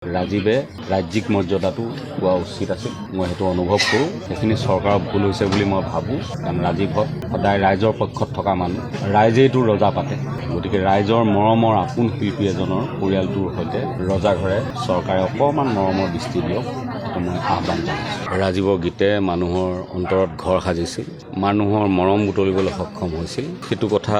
ৰাজীৱে ৰাজ্যিক মৰ্যাদাটো পোৱা উচিত আছিল। মই সেইটো অনুভৱ কৰোঁ। সেইখিনি চৰকাৰৰ ভুল হৈছে বুলি মই ভাবোঁ। কাৰণ ৰাজীৱত সদায় ৰাইজৰ পক্ষত থকা মানুহ, ৰাইজেইটো ৰজা পাতে। গতিকে ৰাইজৰ মৰমৰ আপোন শিল্পী এজনৰ পৰিয়ালটোৰ সৈতে ৰজাঘৰে চৰকাৰে অকণমান মৰমৰ দৃষ্টি দিয়ক, সেইটো মই আহ্বান জনাইছোঁ। ৰাজীৱৰ গীতে মানুহৰ অন্তৰত ঘৰ সাজিছিল, মানুহৰ মৰম বুটলিবলৈ সক্ষম হৈছিল। সেইটো কথা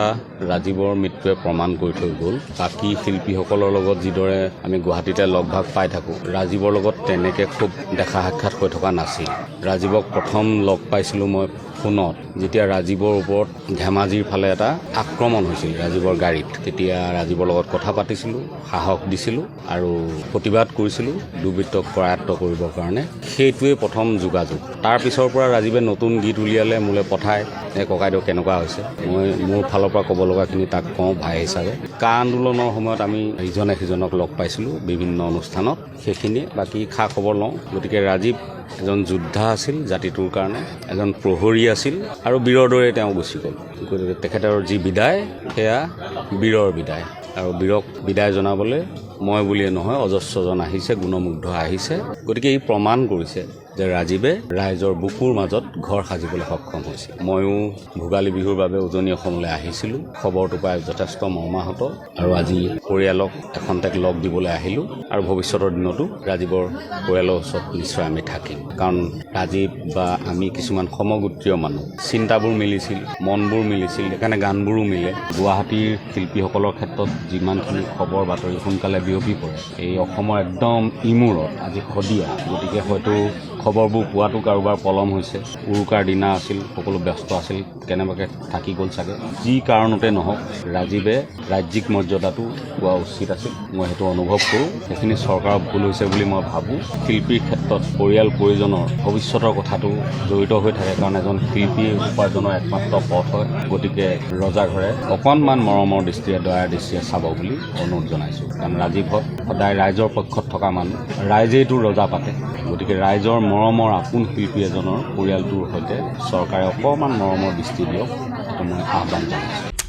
ৰাজীৱৰ মৃত্যুৱে প্ৰমাণ কৰি থৈ গ'ল। বাকী শিল্পীসকলৰ লগত যিদৰে আমি গুৱাহাটীতে লগ ভাগ পাই থাকোঁ, ৰাজীৱৰ লগত তেনেকৈ খুব দেখা সাক্ষাৎ হৈ থকা নাছিল। ৰাজীৱক প্ৰথম লগ পাইছিলোঁ মই ফোনত, যেতিয়া ৰাজীৱৰ ওপৰত ধেমাজিৰ ফালে এটা আক্ৰমণ হৈছিল ৰাজীৱৰ গাড়ীত। তেতিয়া ৰাজীৱৰ লগত কথা পাতিছিলোঁ, সাহস দিছিলোঁ আৰু প্ৰতিবাদ কৰিছিলোঁ দুৰ্বৃত্তক কৰায়ত্ব কৰিবৰ কাৰণে। সেইটোৱে প্ৰথম যোগাযোগ। তাৰ পিছৰ পৰা ৰাজীৱে নতুন গীত উলিয়ালে, মোলৈ পঠায়, ককাইদেউ কেনেকুৱা হৈছে। মই মোৰ ফালৰ পৰা ক'ব লগাখিনি তাক কওঁ ভাই হিচাপে। কা আন্দোলনৰ সময়ত আমি ইজনে সিজনক লগ পাইছিলোঁ বিভিন্ন অনুষ্ঠানত, সেইখিনিয়ে বাকী খা খবৰ লওঁ। গতিকে ৰাজীৱ এজন যোদ্ধা আছিল জাতিটোৰ কাৰণে, এজন প্ৰহৰী আছিল আৰু বীৰৰ দৰে তেওঁ গুচি গ'ল। গতিকে তেখেতৰ যি বিদায়, সেয়া বীৰৰ বিদায়। আৰু বীৰক বিদায় জনাবলৈ মই বুলিয়ে নহয়, অজস্ৰজন আহিছে, গুণমুগ্ধ আহিছে। গতিকে ই প্ৰমাণ কৰিছে যে ৰাজীৱে ৰাইজৰ বুকুৰ মাজত ঘৰ সাজিবলৈ সক্ষম হৈছে। ময়ো ভোগালী বিহুৰ বাবে উজনি অসমলৈ আহিছিলোঁ, খবৰটো পাই যথেষ্ট মৰ্মাহত আৰু আজি পৰিয়ালক এখন্তেক লগ দিবলৈ আহিলোঁ। আৰু ভৱিষ্যতৰ দিনতো ৰাজীৱৰ পৰিয়ালৰ ওচৰত নিশ্চয় আমি থাকিম। কাৰণ ৰাজীৱ বা আমি কিছুমান সমগোত্ৰীয় মানুহ, চিন্তাবোৰ মিলিছিল, মনবোৰ মিলিছিল, সেইকাৰণে গানবোৰো মিলে। গুৱাহাটীৰ শিল্পীসকলৰ ক্ষেত্ৰত যিমানখিনি খবৰ বাতৰি সোনকালে বিয়পি পৰে, এই অসমৰ একদম ইমূৰত আজি শদিয়া, গতিকে হয়তো খবৰবোৰ পোৱাটো কাৰোবাৰ পলম হৈছে। উৰুকাৰ দিনা আছিল, সকলো ব্যস্ত আছিল, কেনেবাকৈ থাকি গ'ল চাগে। যি কাৰণতে নহওক, ৰাজীৱে ৰাজ্যিক মৰ্যাদাটো পোৱা উচিত আছিল। মই সেইটো অনুভৱ কৰোঁ। সেইখিনি চৰকাৰৰ ভুল হৈছে বুলি মই ভাবোঁ। শিল্পীৰ ক্ষেত্ৰত পৰিয়াল পৰিজনৰ ভৱিষ্যতৰ কথাটো জড়িত হৈ থাকে, কাৰণ এজন শিল্পীৰ উপাৰ্জনৰ একমাত্ৰ পথ হয়। গতিকে ৰজাঘৰে অকণমান মৰমৰ দৃষ্টিৰে, দয়াৰ দৃষ্টিৰে চাব বুলি অনুৰোধ জনাইছোঁ। কাৰণ ৰাজীৱত সদায় ৰাইজৰ পক্ষত থকা মানুহ, ৰাইজেইটো ৰজা পাতে। গতিকে ৰাইজৰ মৰমৰ আপোন শিল্পী এজনৰ পৰিয়ালটোৰ সৈতে চৰকাৰে অকণমান মৰমৰ দৃষ্টি দিয়ক, সেইটো মই আহ্বান জনাইছোঁ।